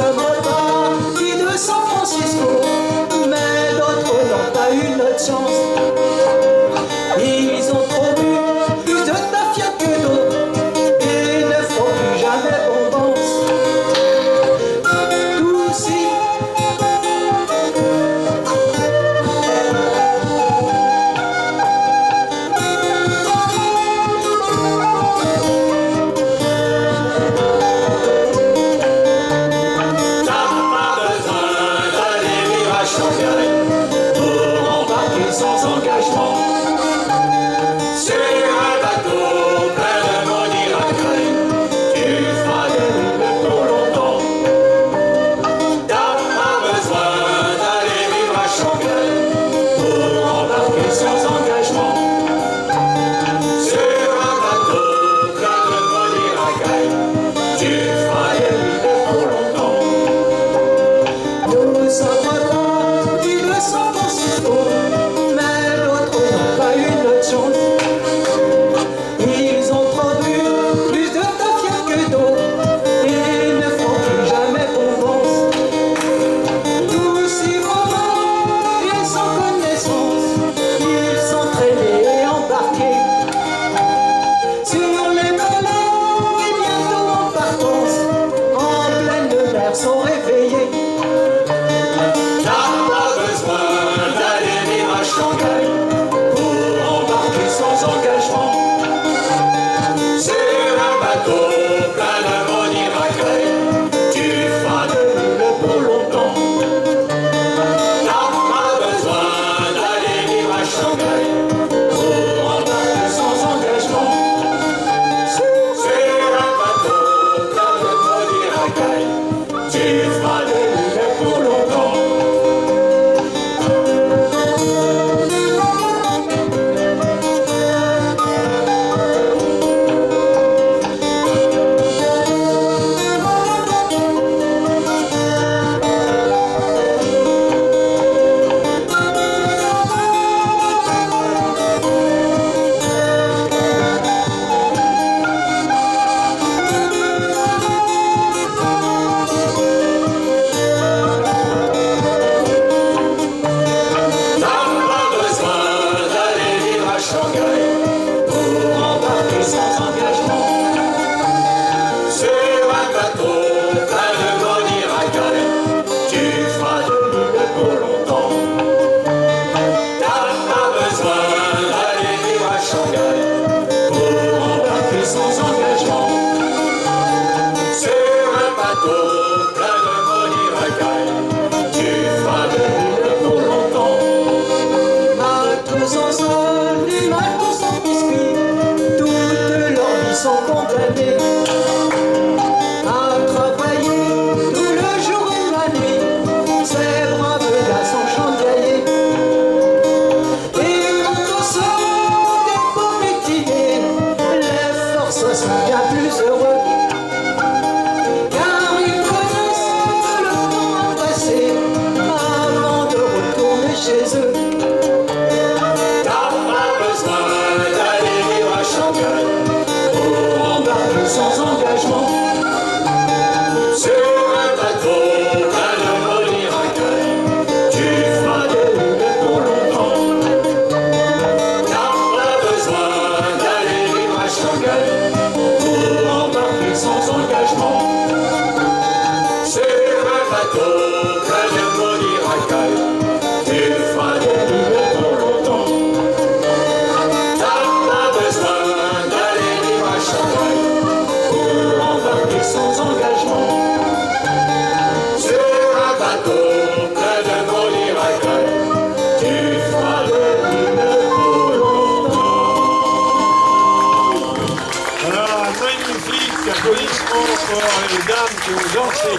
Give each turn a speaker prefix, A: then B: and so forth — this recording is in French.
A: sommes repartis de San Francisco, mais d'autres n'ont pas eu notre chance. Ils ont trop bu, plus de tafia que d'eau, et ne font plus jamais bombance. Tous y
B: pour embarquer sans engagement sur un bateau plein de maudits racailles. Tu feras de l'île pour longtemps. T'as pas besoin d'aller vivre à Shanghai pour embarquer sans engagement sur un bateau plein de maudits racailles. Tu feras de l'île pour longtemps.
A: nous sommes repartis de San Francisco, mais d'autres n'ont pas eu notre chance. Ils ont trop bu, plus de tafia que d'eau, et ne font plus jamais bombance. Tous ivrognes et sans connaissance, ils sont traînés et embarqués sur les baleines et bientôt en partance, en pleine mer sont réveillés.
B: T'as pas besoin d'aller vivre à Shanghai pour embarquer sans engagement sur un bateau plein de maudits racailles. Tu feras de l'île pour longtemps. T'as pas besoin d'aller vivre à Shanghai pour embarquer sans engagement sur un bateau plein de maudits racailles. Tu feras de l'île pour longtemps.
A: Sont condamnés à travailler tout le jour et la nuit. Ces braves gars sont chandaillés. Et quand on sort des beaux métiers, les forçats sont bien plus heureux, car ils connaissent le temps à passer avant de retourner chez eux.
B: T'as pas besoin d'aller vivre à Shanghai pour embarquer sans engagement sur un bateau plein de maudits racailles. Tu feras de l'île pour longtemps. T'as pas besoin d'aller vivre à Shanghai pour embarquer sans engagement sur un bateau plein de maudits racailles. Tu feras de l'île pour longtemps. T'as pas besoin d'aller vivre à Shanghai pour embarquer sans engagement sur un bateau plein de maudits racailles. Tu feras de l'île pour longtemps.
C: Alors, un magnifique applaudissement pour les dames qui ont dansé.